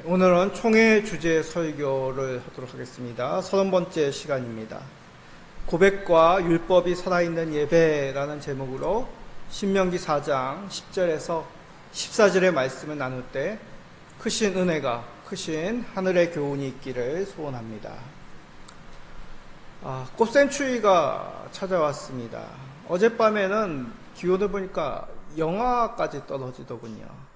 오늘은 총회 주제 설교를 하도록 하겠습니다. 30번째 시간입니다. 고백과 율법이 살아있는 예배라는 제목으로 신명기 4장 10절에서 14절의 말씀을 나눌 때 크신 은혜가, 크신 하늘의 교훈이 있기를 소원합니다. 꽃샘추위가 찾아왔습니다. 어젯밤에는 기온을 보니까 영하까지 떨어지더군요.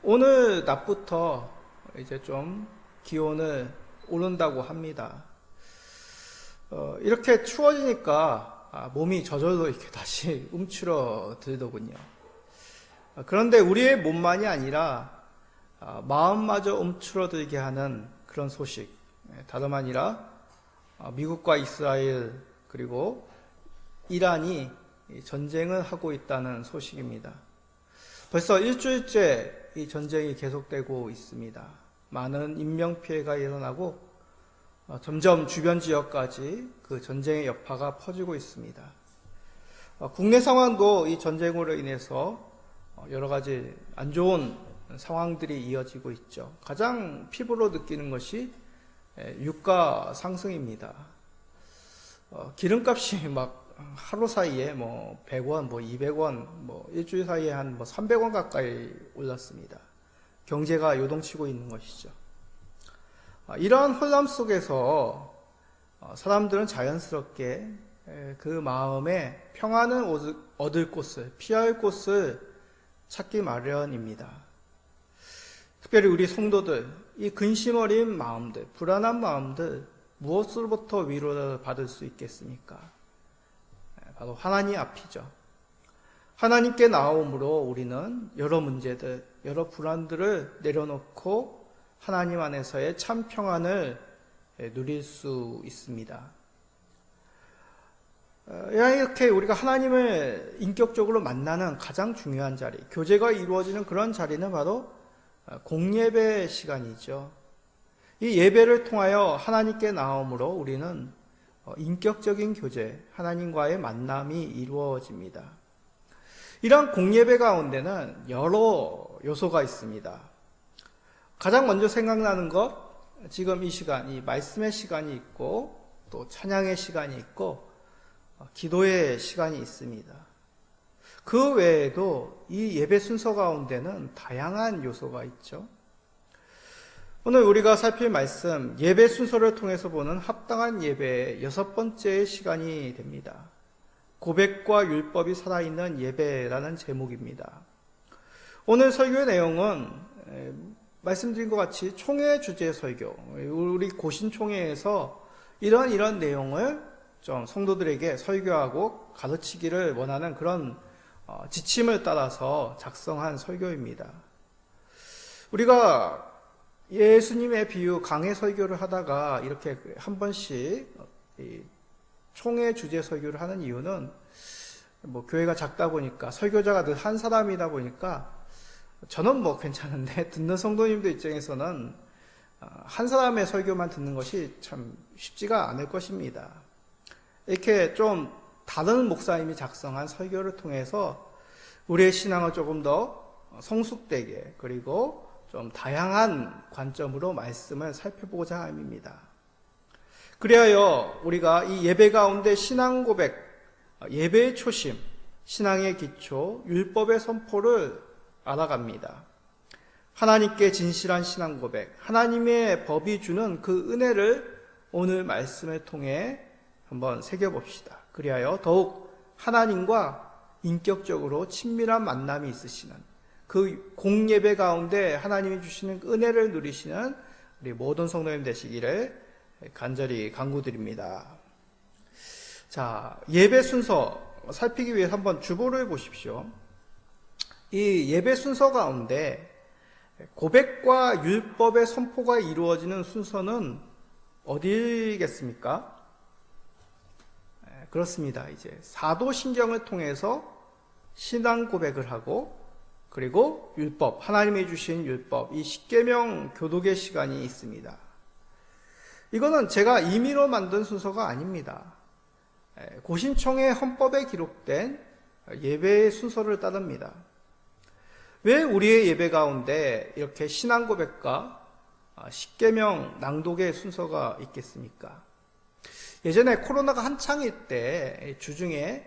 오늘 낮부터 이제 좀 기온을 오른다고 합니다. 이렇게 추워지니까 몸이 저절로 이렇게 다시 움츠러들더군요. 그런데 우리의 몸만이 아니라 마음마저 움츠러들게 하는 그런 소식, 다름 아니라 미국과 이스라엘 그리고 이란이 전쟁을 하고 있다는 소식입니다. 벌써 일주일째 이 전쟁이 계속되고 있습니다. 많은 인명피해가 일어나고 점점 주변 지역까지 그 전쟁의 여파가 퍼지고 있습니다. 국내 상황도 이 전쟁으로 인해서 여러 가지 안 좋은 상황들이 이어지고 있죠. 가장 피부로 느끼는 것이 유가 상승입니다. 기름값이 막 하루 사이에 100원, 200원, 일주일 사이에 한 300원 가까이 올랐습니다. 경제가 요동치고 있는 것이죠. 이러한 혼란 속에서 사람들은 자연스럽게 그 마음에 평안을 얻을 곳을, 피할 곳을 찾기 마련입니다. 특별히 우리 성도들, 이 근심 어린 마음들, 불안한 마음들, 무엇으로부터 위로를 받을 수 있겠습니까? 바로 하나님 앞이죠. 하나님께 나옴으로 우리는 여러 문제들, 여러 불안들을 내려놓고 하나님 안에서의 참 평안을 누릴 수 있습니다. 이렇게 우리가 하나님을 인격적으로 만나는 가장 중요한 자리, 교제가 이루어지는 그런 자리는 바로 공예배 시간이죠. 이 예배를 통하여 하나님께 나옴으로 우리는 인격적인 교제, 하나님과의 만남이 이루어집니다. 이러한 공예배 가운데는 여러 요소가 있습니다. 가장 먼저 생각나는 것, 지금 이 시간, 이 말씀의 시간이 있고, 또 찬양의 시간이 있고, 기도의 시간이 있습니다. 그 외에도 이 예배 순서 가운데는 다양한 요소가 있죠. 오늘 우리가 살필 말씀, 예배 순서를 통해서 보는 합당한 예배의 6번째 시간이 됩니다. 고백과 율법이 살아있는 예배라는 제목입니다. 오늘 설교의 내용은 말씀드린 것 같이 총회 주제 설교, 우리 고신총회에서 이런 내용을 좀 성도들에게 설교하고 가르치기를 원하는 그런 지침을 따라서 작성한 설교입니다. 우리가 예수님의 비유 강해 설교를 하다가 이렇게 한 번씩 총회 주제 설교를 하는 이유는 교회가 작다 보니까 설교자가 늘 한 사람이다 보니까 저는 괜찮은데 듣는 성도님들 입장에서는 한 사람의 설교만 듣는 것이 참 쉽지가 않을 것입니다. 이렇게 좀 다른 목사님이 작성한 설교를 통해서 우리의 신앙을 조금 더 성숙되게 그리고 좀 다양한 관점으로 말씀을 살펴보고자 합니다. 그리하여 우리가 이 예배 가운데 신앙 고백, 예배의 초심, 신앙의 기초, 율법의 선포를 알아갑니다. 하나님께 진실한 신앙 고백, 하나님의 법이 주는 그 은혜를 오늘 말씀을 통해 한번 새겨봅시다. 그리하여 더욱 하나님과 인격적으로 친밀한 만남이 있으시는 그 공예배 가운데 하나님이 주시는 은혜를 누리시는 우리 모든 성도님 되시기를 간절히 간구드립니다. 자, 예배 순서 살피기 위해서 한번 주보를 보십시오. 이 예배 순서 가운데 고백과 율법의 선포가 이루어지는 순서는 어디겠습니까? 그렇습니다. 이제 사도신경을 통해서 신앙 고백을 하고 그리고 율법, 하나님이 주신 율법, 이 십계명 교독의 시간이 있습니다. 이거는 제가 임의로 만든 순서가 아닙니다. 고신총회 헌법에 기록된 예배의 순서를 따릅니다. 왜 우리의 예배 가운데 이렇게 신앙 고백과 십계명 낭독의 순서가 있겠습니까? 예전에 코로나가 한창일 때 주중에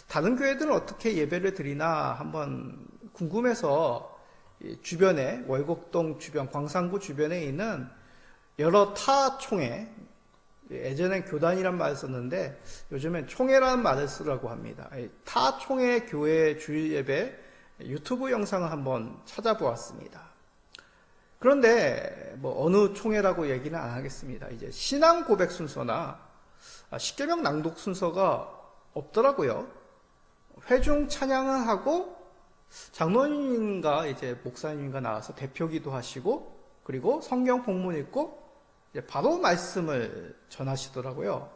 다른 교회들은 어떻게 예배를 드리나 한번 궁금해서 주변에 월곡동 주변, 광산구 주변에 있는 여러 타 총회, 예전엔 교단이란 말을 썼는데 요즘엔 총회라는 말을 쓰라고 합니다. 타 총회 교회 주일 예배 유튜브 영상을 한번 찾아보았습니다. 그런데 뭐 어느 총회라고 얘기는 안 하겠습니다. 이제 신앙 고백 순서나 십계명 낭독 순서가 없더라고요. 회중 찬양을 하고 장로님과 이제 목사님과 나와서 대표기도 하시고 그리고 성경 본문 읽고 이제 바로 말씀을 전하시더라고요.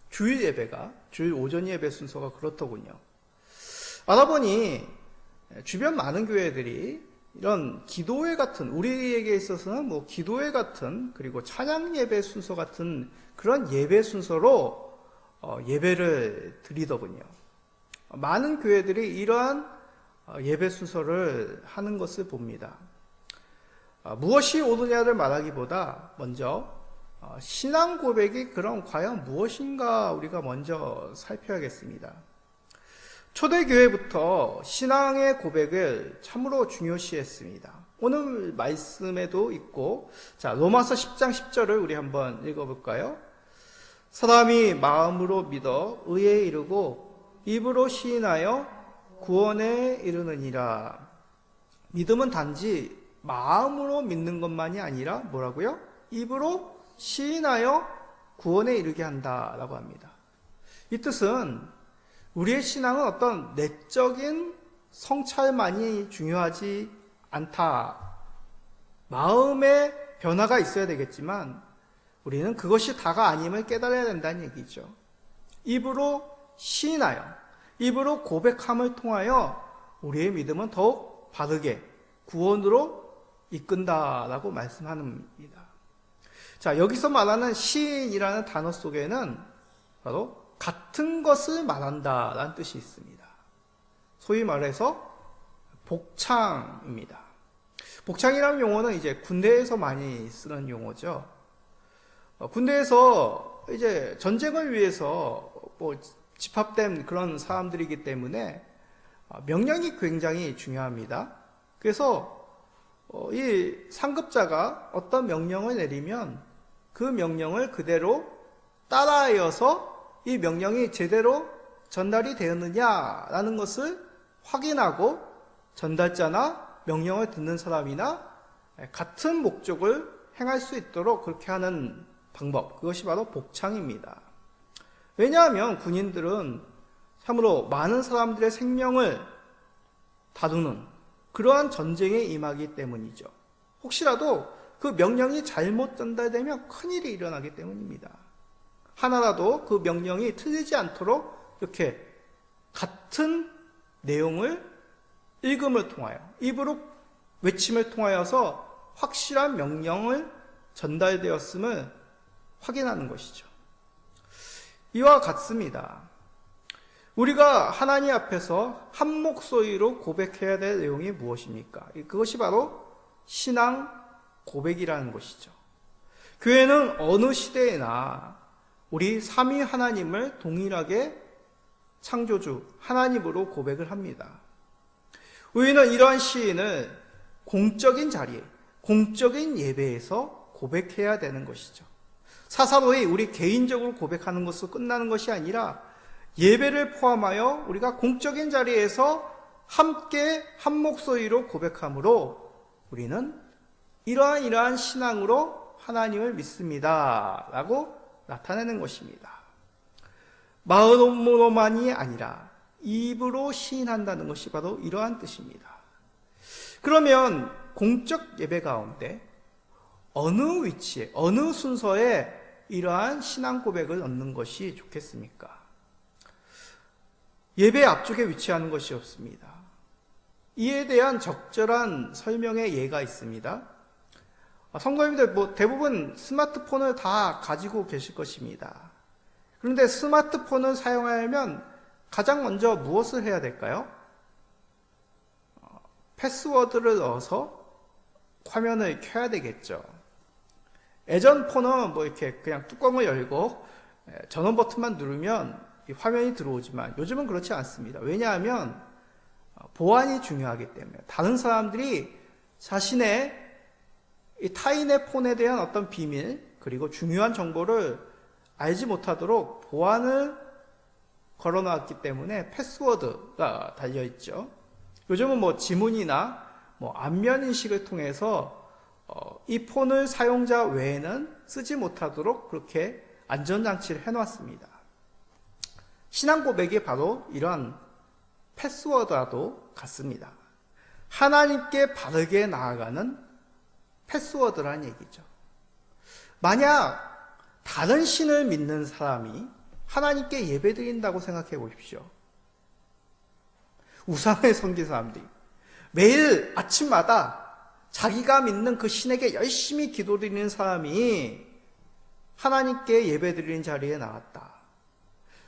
주일 예배가 주일 오전 예배 순서가 그렇더군요. 알아보니 주변 많은 교회들이 이런 기도회 같은, 우리에게 있어서는 뭐 기도회 같은, 그리고 찬양 예배 순서 같은 그런 예배 순서로 예배를 드리더군요. 많은 교회들이 이러한 예배 순서를 하는 것을 봅니다. 무엇이 옳으냐를 말하기보다 먼저 신앙 고백이 그럼 과연 무엇인가 우리가 먼저 살펴야겠습니다. 초대교회부터 신앙의 고백을 참으로 중요시했습니다. 오늘 말씀에도 있고, 자, 로마서 10장 10절을 우리 한번 읽어볼까요? 사람이 마음으로 믿어 의에 이르고 입으로 시인하여 구원에 이르느니라. 믿음은 단지 마음으로 믿는 것만이 아니라 뭐라고요? 입으로 시인하여 구원에 이르게 한다라고 합니다. 이 뜻은 우리의 신앙은 어떤 내적인 성찰만이 중요하지 않다. 마음의 변화가 있어야 되겠지만 우리는 그것이 다가 아님을 깨달아야 된다는 얘기죠. 입으로 시인하여, 입으로 고백함을 통하여 우리의 믿음은 더욱 바르게 구원으로 이끈다라고 말씀합니다. 자, 여기서 말하는 시인이라는 단어 속에는 바로 같은 것을 말한다라는 뜻이 있습니다. 소위 말해서 복창입니다. 복창이라는 용어는 이제 군대에서 많이 쓰는 용어죠. 군대에서 이제 전쟁을 위해서 뭐 집합된 그런 사람들이기 때문에 명령이 굉장히 중요합니다. 그래서 이 상급자가 어떤 명령을 내리면 그 명령을 그대로 따라이어서 이 명령이 제대로 전달이 되었느냐라는 것을 확인하고 전달자나 명령을 듣는 사람이나 같은 목적을 행할 수 있도록 그렇게 하는 방법, 그것이 바로 복창입니다. 왜냐하면 군인들은 참으로 많은 사람들의 생명을 다루는 그러한 전쟁에 임하기 때문이죠. 혹시라도 그 명령이 잘못 전달되면 큰일이 일어나기 때문입니다. 하나라도 그 명령이 틀리지 않도록 이렇게 같은 내용을 읽음을 통하여, 입으로 외침을 통하여서 확실한 명령을 전달되었음을 확인하는 것이죠. 이와 같습니다. 우리가 하나님 앞에서 한 목소리로 고백해야 될 내용이 무엇입니까? 그것이 바로 신앙 고백이라는 것이죠. 교회는 어느 시대에나 우리 삼위 하나님을 동일하게 창조주 하나님으로 고백을 합니다. 우리는 이러한 시인을 공적인 자리에, 공적인 예배에서 고백해야 되는 것이죠. 사사로이 우리 개인적으로 고백하는 것으로 끝나는 것이 아니라 예배를 포함하여 우리가 공적인 자리에서 함께 한 목소리로 고백함으로 우리는 이러한 신앙으로 하나님을 믿습니다 라고 나타내는 것입니다. 마음으로만이 아니라 입으로 시인한다는 것이 바로 이러한 뜻입니다. 그러면 공적 예배 가운데 어느 위치에, 어느 순서에 이러한 신앙 고백을 얻는 것이 좋겠습니까? 예배 앞쪽에 위치하는 것이 없습니다. 이에 대한 적절한 설명의 예가 있습니다. 성도님들 대부분 스마트폰을 다 가지고 계실 것입니다. 그런데 스마트폰을 사용하려면 가장 먼저 무엇을 해야 될까요? 패스워드를 넣어서 화면을 켜야 되겠죠. 예전 폰은 뭐 이렇게 그냥 뚜껑을 열고 전원 버튼만 누르면 이 화면이 들어오지만 요즘은 그렇지 않습니다. 왜냐하면 보안이 중요하기 때문에 다른 사람들이 자신의 이 타인의 폰에 대한 어떤 비밀 그리고 중요한 정보를 알지 못하도록 보안을 걸어놨기 때문에 패스워드가 달려있죠. 요즘은 뭐 지문이나 뭐 안면 인식을 통해서 이 폰을 사용자 외에는 쓰지 못하도록 그렇게 안전장치를 해놨습니다. 신앙 고백이 바로 이러한 패스워드와도 같습니다. 하나님께 바르게 나아가는 패스워드란 얘기죠. 만약 다른 신을 믿는 사람이 하나님께 예배드린다고 생각해 보십시오. 우상을 섬긴 사람들이 매일 아침마다 자기가 믿는 그 신에게 열심히 기도드리는 사람이 하나님께 예배드리는 자리에 나왔다.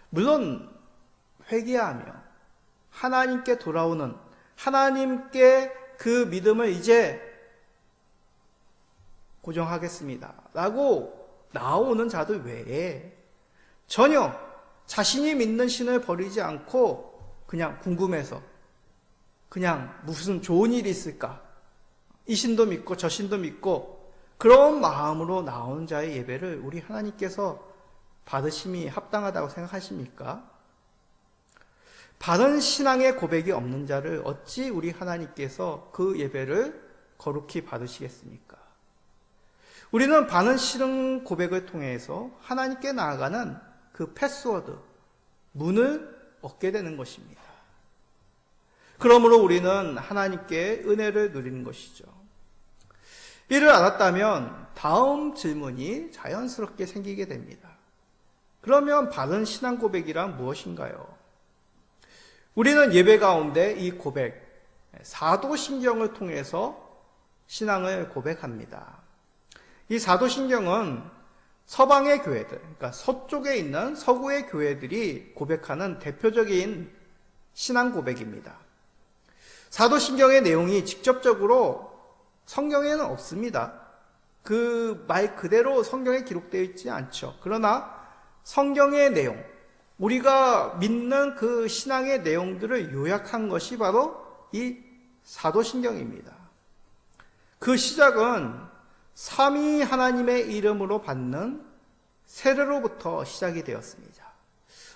물론 회개하며 하나님께 돌아오는 하나님께 그 믿음을 이제 고정하겠습니다 라고 나오는 자들 외에 전혀 자신이 믿는 신을 버리지 않고 그냥 궁금해서 그냥 무슨 좋은 일이 있을까 이 신도 믿고 저 신도 믿고 그런 마음으로 나오는 자의 예배를 우리 하나님께서 받으심이 합당하다고 생각하십니까? 바른 신앙의 고백이 없는 자를 어찌 우리 하나님께서 그 예배를 거룩히 받으시겠습니까? 우리는 바른 신앙 고백을 통해서 하나님께 나아가는 그 패스워드, 문을 얻게 되는 것입니다. 그러므로 우리는 하나님께 은혜를 누리는 것이죠. 이를 알았다면 다음 질문이 자연스럽게 생기게 됩니다. 그러면 바른 신앙 고백이란 무엇인가요? 우리는 예배 가운데 이 고백, 사도신경을 통해서 신앙을 고백합니다. 이 사도신경은 서방의 교회들, 그러니까 서쪽에 있는 서구의 교회들이 고백하는 대표적인 신앙 고백입니다. 사도신경의 내용이 직접적으로 성경에는 없습니다. 그 말 그대로 성경에 기록되어 있지 않죠. 그러나 성경의 내용, 우리가 믿는 그 신앙의 내용들을 요약한 것이 바로 이 사도신경입니다. 그 시작은 삼위 하나님의 이름으로 받는 세례로부터 시작이 되었습니다.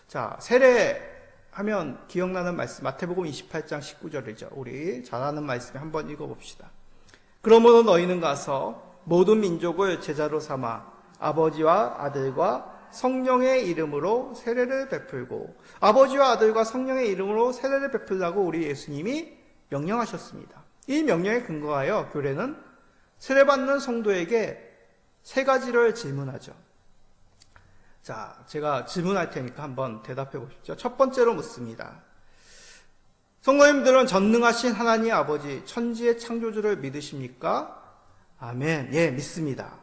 자, 세례하면 기억나는 말씀 마태복음 28장 19절이죠. 우리 잘 아는 말씀 한번 읽어봅시다. 그러므로 너희는 가서 모든 민족을 제자로 삼아 아버지와 아들과 성령의 이름으로 세례를 베풀고 아버지와 아들과 성령의 이름으로 세례를 베풀라고 우리 예수님이 명령하셨습니다. 이 명령에 근거하여 교례는 세례받는 성도에게 세 가지를 질문하죠. 자, 제가 질문할 테니까 한번 대답해 보십시오. 첫 번째로 묻습니다. 성도님들은 전능하신 하나님 아버지 천지의 창조주를 믿으십니까? 아멘. 예, 믿습니다.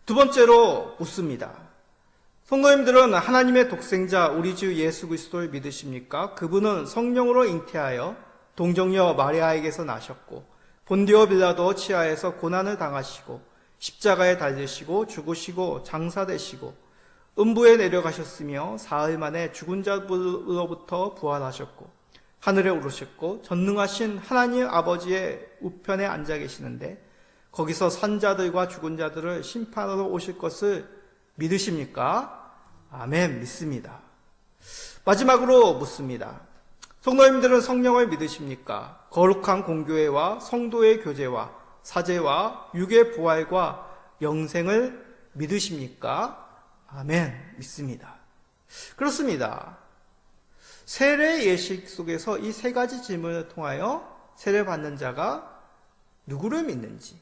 두 번째로 묻습니다. 성도님들은 하나님의 독생자 우리 주 예수 그리스도를 믿으십니까? 그분은 성령으로 잉태하여 동정녀 마리아에게서 나셨고 본디오 빌라도 치하에서 고난을 당하시고 십자가에 달리시고 죽으시고 장사되시고 음부에 내려가셨으며 사흘 만에 죽은 자로부터 부활하셨고 하늘에 오르셨고 전능하신 하나님 아버지의 우편에 앉아 계시는데 거기서 산 자들과 죽은 자들을 심판하러 오실 것을 믿으십니까? 아멘, 믿습니다. 마지막으로 묻습니다. 성도님들은 성령을 믿으십니까? 거룩한 공교회와 성도의 교제와 사제와 육의 부활과 영생을 믿으십니까? 아멘, 믿습니다. 그렇습니다. 세례 예식 속에서 이 세 가지 질문을 통하여 세례받는 자가 누구를 믿는지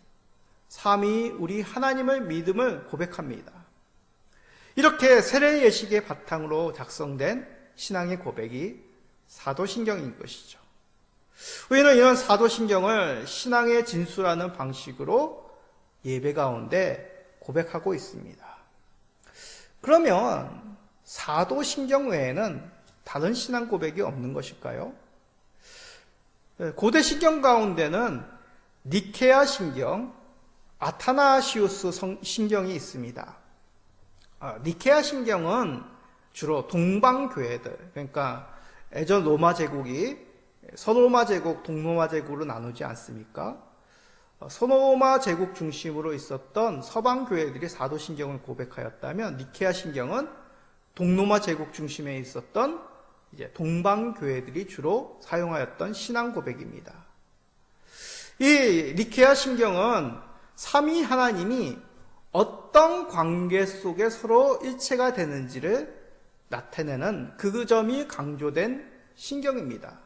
삼위 우리 하나님을 믿음을 고백합니다. 이렇게 세례 예식의 바탕으로 작성된 신앙의 고백이 사도신경인 것이죠. 우리는 이런 사도신경을 신앙의 진수라는 방식으로 예배 가운데 고백하고 있습니다. 그러면 사도신경 외에는 다른 신앙 고백이 없는 것일까요? 고대 신경 가운데는 니케아 신경, 아타나시우스 신경이 있습니다. 니케아 신경은 주로 동방교회들, 그러니까 예전 로마 제국이 서로마 제국, 동로마 제국으로 나누지 않습니까? 서로마 제국 중심으로 있었던 서방 교회들이 사도신경을 고백하였다면 니케아 신경은 동로마 제국 중심에 있었던 이제 동방 교회들이 주로 사용하였던 신앙 고백입니다. 이 니케아 신경은 삼위 하나님이 어떤 관계 속에 서로 일체가 되는지를 나타내는 그 점이 강조된 신경입니다.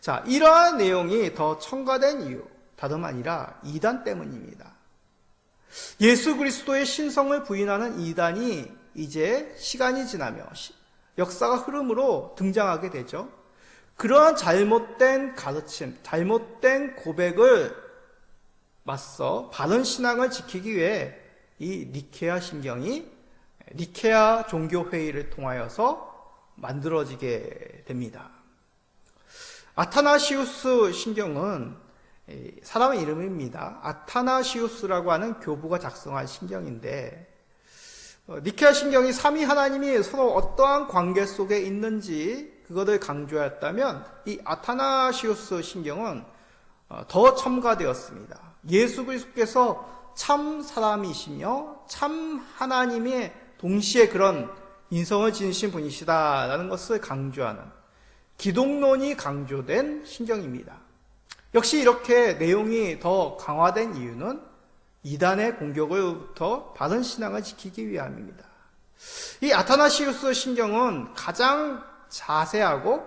자, 이러한 내용이 더 첨가된 이유, 다름 아니라 이단 때문입니다. 예수 그리스도의 신성을 부인하는 이단이 이제 시간이 지나며 역사가 흐름으로 등장하게 되죠. 그러한 잘못된 가르침, 잘못된 고백을 맞서 바른 신앙을 지키기 위해 이 니케아 신경이 니케아 종교회의를 통하여서 만들어지게 됩니다. 아타나시우스 신경은 사람의 이름입니다. 아타나시우스라고 하는 교부가 작성한 신경인데 니케아 신경이 삼위 하나님이 서로 어떠한 관계 속에 있는지 그것을 강조하였다면 이 아타나시우스 신경은 더 첨가되었습니다. 예수 그리스도께서 참 사람이시며 참 하나님의 동시에 그런 인성을 지니신 분이시다라는 것을 강조하는 기독론이 강조된 신경입니다. 역시 이렇게 내용이 더 강화된 이유는 이단의 공격으로부터 바른 신앙을 지키기 위함입니다. 이 아타나시우스 신경은 가장 자세하고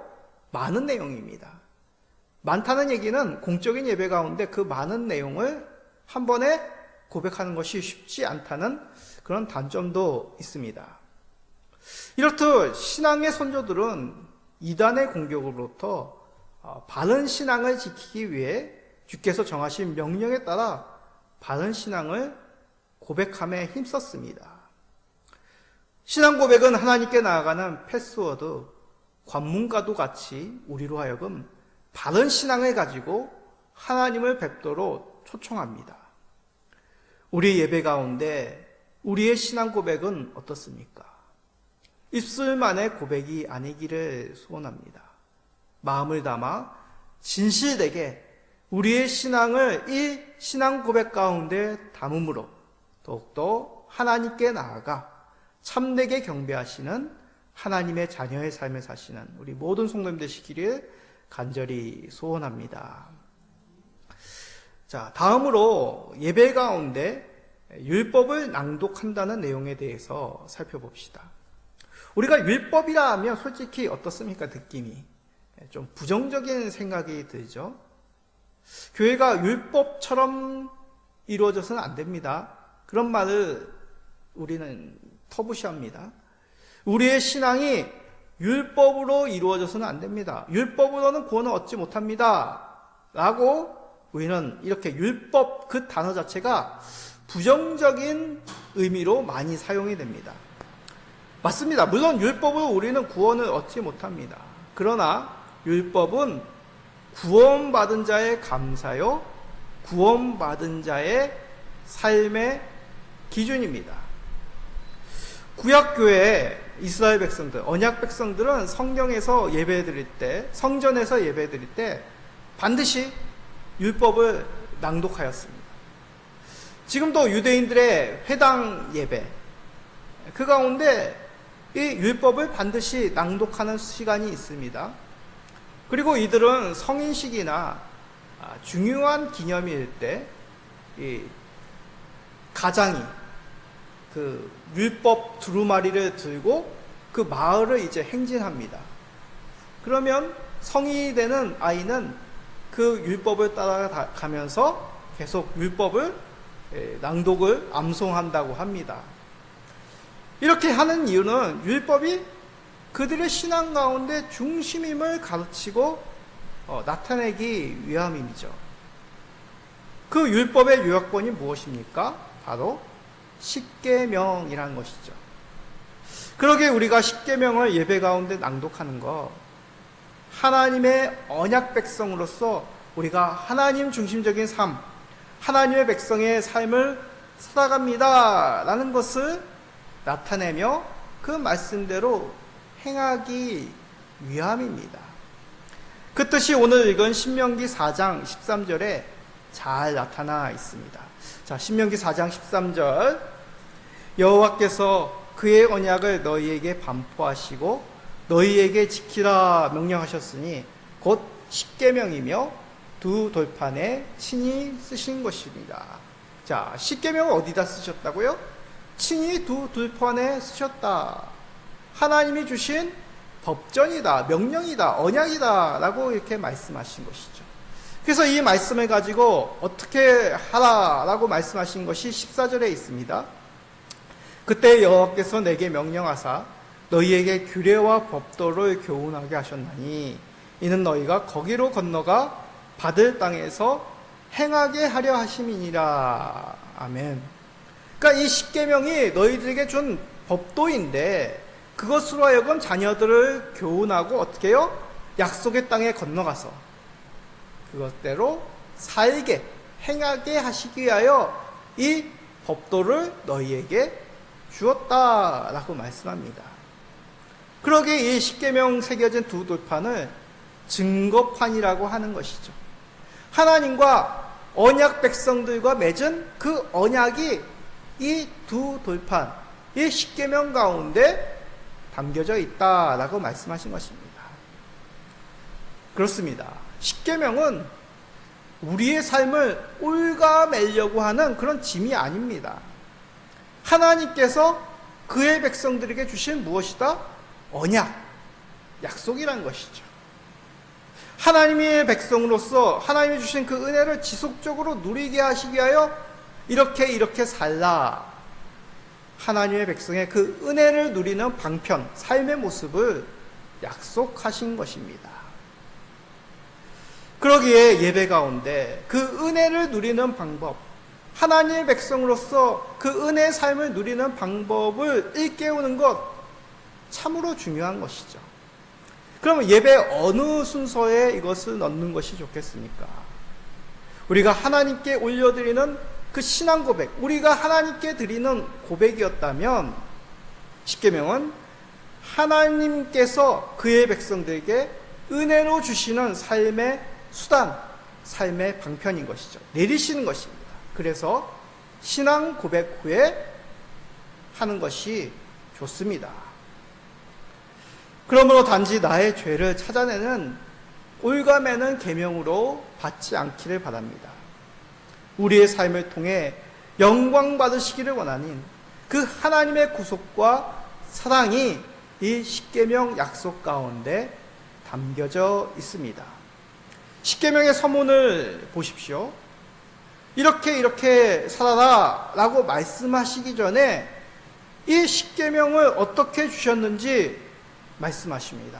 많은 내용입니다. 많다는 얘기는 공적인 예배 가운데 그 많은 내용을 한 번에 고백하는 것이 쉽지 않다는 그런 단점도 있습니다. 이렇듯 신앙의 선조들은 이단의 공격으로부터 바른 신앙을 지키기 위해 주께서 정하신 명령에 따라 바른 신앙을 고백함에 힘썼습니다. 신앙 고백은 하나님께 나아가는 패스워드, 관문과도 같이 우리로 하여금 바른 신앙을 가지고 하나님을 뵙도록 초청합니다. 우리 예배 가운데 우리의 신앙 고백은 어떻습니까? 입술만의 고백이 아니기를 소원합니다. 마음을 담아 진실되게 우리의 신앙을 이 신앙 고백 가운데 담음으로 더욱더 하나님께 나아가 참되게 경배하시는 하나님의 자녀의 삶을 사시는 우리 모든 성도님 되시기를 간절히 소원합니다. 자, 다음으로 예배 가운데 율법을 낭독한다는 내용에 대해서 살펴봅시다. 우리가 율법이라 하면 솔직히 어떻습니까? 느낌이 좀 부정적인 생각이 들죠. 교회가 율법처럼 이루어져서는 안 됩니다. 그런 말을 우리는 터부시합니다. 우리의 신앙이 율법으로 이루어져서는 안 됩니다. 율법으로는 구원을 얻지 못합니다. 라고 우리는 이렇게 율법 그 단어 자체가 부정적인 의미로 많이 사용이 됩니다. 맞습니다. 물론 율법으로 우리는 구원을 얻지 못합니다. 그러나 율법은 구원받은 자의 감사요, 구원받은 자의 삶의 기준입니다. 구약교회 이스라엘 백성들, 언약 백성들은 성경에서 예배드릴 때, 성전에서 예배드릴 때 반드시 율법을 낭독하였습니다. 지금도 유대인들의 회당 예배, 그 가운데 이 율법을 반드시 낭독하는 시간이 있습니다. 그리고 이들은 성인식이나 중요한 기념일 때 이 가장이 그 율법 두루마리를 들고 그 마을을 이제 행진합니다. 그러면 성인이 되는 아이는 그 율법을 따라가면서 계속 율법을 낭독을 암송한다고 합니다. 이렇게 하는 이유는 율법이 그들의 신앙 가운데 중심임을 가르치고 나타내기 위함이죠. 그 율법의 요약본이 무엇입니까? 바로 십계명이라는 것이죠. 그러게 우리가 십계명을 예배 가운데 낭독하는 거 하나님의 언약 백성으로서 우리가 하나님 중심적인 삶, 하나님의 백성의 삶을 살아갑니다 라는 것을 나타내며 그 말씀대로 행하기 위함입니다. 그 뜻이 오늘 읽은 신명기 4장 13절에 잘 나타나 있습니다. 자, 신명기 4장 13절, 여호와께서 그의 언약을 너희에게 반포하시고 너희에게 지키라 명령하셨으니 곧 십계명이며 두 돌판에 친히 쓰신 것입니다. 자, 십계명을 어디다 쓰셨다고요? 친히 두 돌판에 쓰셨다. 하나님이 주신 법전이다, 명령이다, 언약이다 라고 이렇게 말씀하신 것이죠. 그래서 이 말씀을 가지고 어떻게 하라라고 말씀하신 것이 14절에 있습니다. 그때 여호와께서 내게 명령하사 너희에게 규례와 법도를 교훈하게 하셨나니 이는 너희가 거기로 건너가 받을 땅에서 행하게 하려 하심이니라. 아멘. 그러니까 이 십계명이 너희들에게 준 법도인데 그것으로 하여금 자녀들을 교훈하고 어떻게 해요? 약속의 땅에 건너가서 그것대로 살게, 행하게 하시기 위하여 이 법도를 너희에게 주었다라고 말씀합니다. 그러기에 이 십계명 새겨진 두 돌판을 증거판이라고 하는 것이죠. 하나님과 언약 백성들과 맺은 그 언약이 이 두 돌판, 이 십계명 가운데 담겨져 있다라고 말씀하신 것입니다. 그렇습니다. 십계명은 우리의 삶을 올가매려고 하는 그런 짐이 아닙니다. 하나님께서 그의 백성들에게 주신 무엇이다? 언약, 약속이란 것이죠. 하나님의 백성으로서 하나님이 주신 그 은혜를 지속적으로 누리게 하시기 위하여 이렇게 살라. 하나님의 백성의 그 은혜를 누리는 방편, 삶의 모습을 약속하신 것입니다. 그러기에 예배 가운데 그 은혜를 누리는 방법, 하나님의 백성으로서 그 은혜의 삶을 누리는 방법을 일깨우는 것 참으로 중요한 것이죠. 그러면 예배 어느 순서에 이것을 넣는 것이 좋겠습니까? 우리가 하나님께 올려드리는 그 신앙 고백, 우리가 하나님께 드리는 고백이었다면 십계명은 하나님께서 그의 백성들에게 은혜로 주시는 삶의 수단, 삶의 방편인 것이죠. 내리시는 것입니다. 그래서 신앙 고백 후에 하는 것이 좋습니다. 그러므로 단지 나의 죄를 찾아내는 올가매는 계명으로 받지 않기를 바랍니다. 우리의 삶을 통해 영광 받으시기를 원하는 그 하나님의 구속과 사랑이 이 십계명 약속 가운데 담겨져 있습니다. 십계명의 서문을 보십시오. 이렇게 살아라 라고 말씀하시기 전에 이 십계명을 어떻게 주셨는지 말씀하십니다.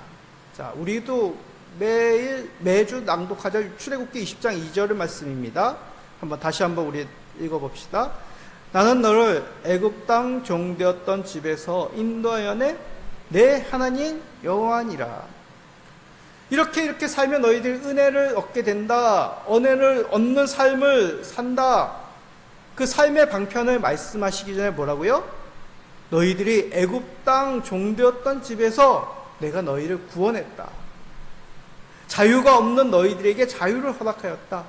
자, 우리도 매주 낭독하자 출애굽기 20장 2절의 말씀입니다. 다시 한번 우리 읽어봅시다. 나는 너를 애굽 땅 종되었던 집에서 인도하여 내 하나님 여호와니라. 이렇게 살면 너희들이 은혜를 얻게 된다. 은혜를 얻는 삶을 산다. 그 삶의 방편을 말씀하시기 전에 뭐라고요? 너희들이 애굽 땅 종되었던 집에서 내가 너희를 구원했다. 자유가 없는 너희들에게 자유를 허락하였다.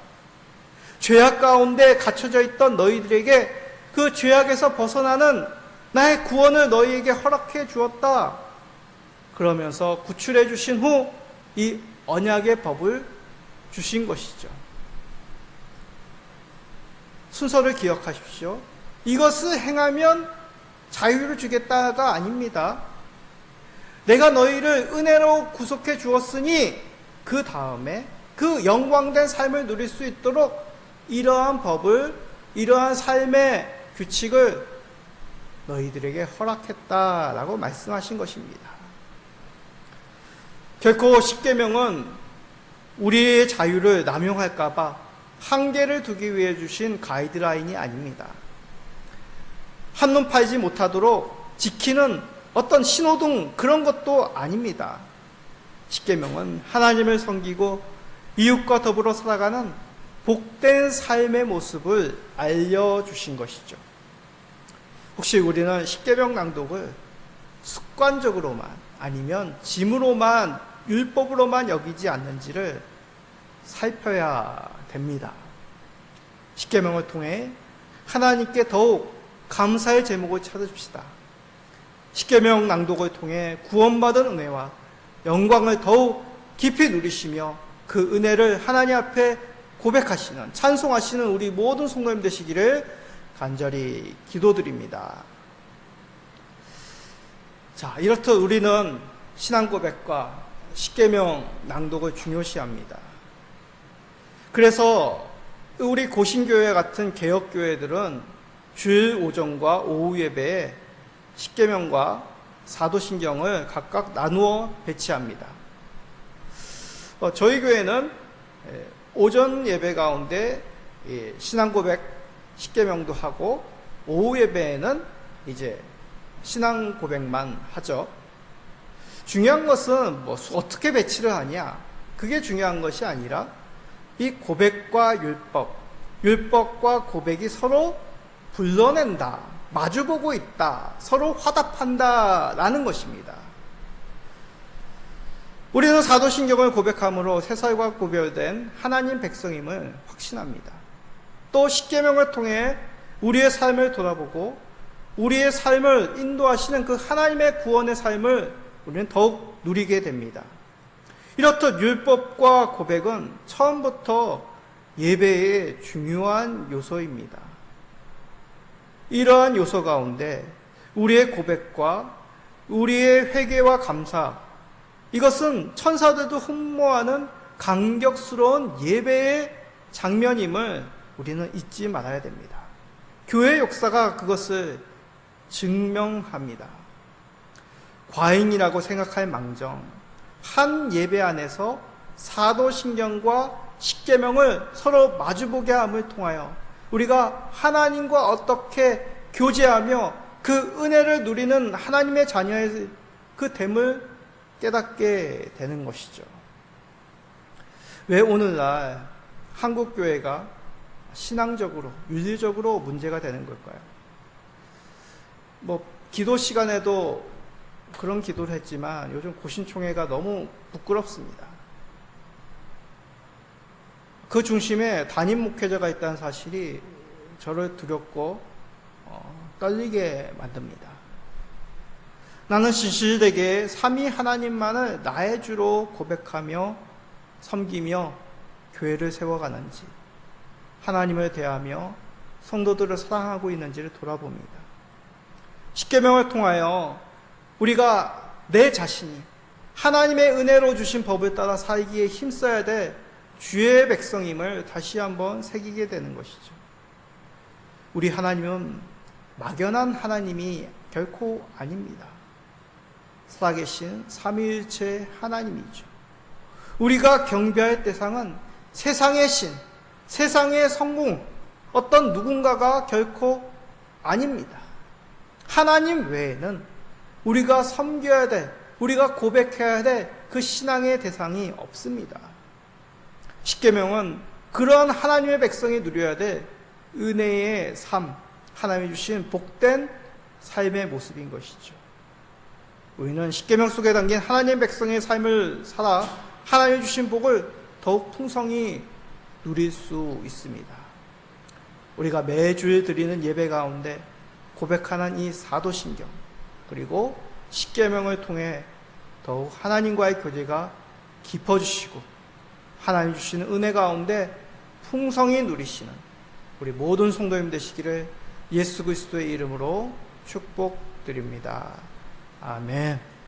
죄악 가운데 갇혀져 있던 너희들에게 그 죄악에서 벗어나는 나의 구원을 너희에게 허락해 주었다. 그러면서 구출해 주신 후 이 언약의 법을 주신 것이죠. 순서를 기억하십시오. 이것을 행하면 자유를 주겠다가 아닙니다. 내가 너희를 은혜로 구속해 주었으니 그 다음에 그 영광된 삶을 누릴 수 있도록 이러한 법을, 이러한 삶의 규칙을 너희들에게 허락했다라고 말씀하신 것입니다. 결코 십계명은 우리의 자유를 남용할까봐 한계를 두기 위해 주신 가이드라인이 아닙니다. 한눈 팔지 못하도록 지키는 어떤 신호등 그런 것도 아닙니다. 십계명은 하나님을 섬기고 이웃과 더불어 살아가는 복된 삶의 모습을 알려주신 것이죠. 혹시 우리는 십계명 낭독을 습관적으로만 아니면 짐으로만 율법으로만 여기지 않는지를 살펴야 됩니다. 십계명을 통해 하나님께 더욱 감사의 제목을 찾읍시다. 십계명 낭독을 통해 구원받은 은혜와 영광을 더욱 깊이 누리시며 그 은혜를 하나님 앞에 고백하시는, 찬송하시는 우리 모든 성도님 되시기를 간절히 기도드립니다. 자, 이렇듯 우리는 신앙 고백과 십계명 낭독을 중요시합니다. 그래서 우리 고신교회 같은 개혁교회들은 주일 오전과 오후 예배에 십계명과 사도신경을 각각 나누어 배치합니다. 저희 교회는 오전 예배 가운데 신앙 고백 십계명도 하고 오후 예배에는 이제 신앙 고백만 하죠. 중요한 것은 어떻게 배치를 하냐, 그게 중요한 것이 아니라 이 고백과 율법과 고백이 서로 불러낸다, 마주보고 있다, 서로 화답한다라는 것입니다. 우리는 사도신경을 고백함으로 세살과 구별된 하나님 백성임을 확신합니다. 또 십계명을 통해 우리의 삶을 돌아보고 우리의 삶을 인도하시는 그 하나님의 구원의 삶을 우리는 더욱 누리게 됩니다. 이렇듯 율법과 고백은 처음부터 예배의 중요한 요소입니다. 이러한 요소 가운데 우리의 고백과 우리의 회개와 감사, 이것은 천사들도 흠모하는 감격스러운 예배의 장면임을 우리는 잊지 말아야 됩니다. 교회 역사가 그것을 증명합니다. 과잉이라고 생각할 망정, 한 예배 안에서 사도신경과 십계명을 서로 마주보게 함을 통하여 우리가 하나님과 어떻게 교제하며 그 은혜를 누리는 하나님의 자녀의 그 됨을 깨닫게 되는 것이죠. 왜 오늘날 한국교회가 신앙적으로, 윤리적으로 문제가 되는 걸까요? 기도 시간에도 그런 기도를 했지만 요즘 고신총회가 너무 부끄럽습니다. 그 중심에 담임 목회자가 있다는 사실이 저를 두렵고 떨리게 만듭니다. 나는 진실되게 삼위 하나님만을 나의 주로 고백하며 섬기며 교회를 세워가는지, 하나님을 대하며 성도들을 사랑하고 있는지를 돌아봅니다. 십계명을 통하여 우리가 내 자신이 하나님의 은혜로 주신 법을 따라 살기에 힘써야 될 주의 백성임을 다시 한번 새기게 되는 것이죠. 우리 하나님은 막연한 하나님이 결코 아닙니다. 살아계신 삼위일체 하나님이죠. 우리가 경배할 대상은 세상의 신, 세상의 성공, 어떤 누군가가 결코 아닙니다. 하나님 외에는 우리가 섬겨야 될, 우리가 고백해야 될 그 신앙의 대상이 없습니다. 십계명은 그러한 하나님의 백성이 누려야 될 은혜의 삶, 하나님이 주신 복된 삶의 모습인 것이죠. 우리는 십계명 속에 담긴 하나님의 백성의 삶을 살아 하나님이 주신 복을 더욱 풍성히 누릴 수 있습니다. 우리가 매주일 드리는 예배 가운데 고백하는 이 사도신경, 그리고 십계명을 통해 더욱 하나님과의 교제가 깊어지시고 하나님 주시는 은혜 가운데 풍성히 누리시는 우리 모든 성도님 되시기를 예수 그리스도의 이름으로 축복드립니다. 아멘.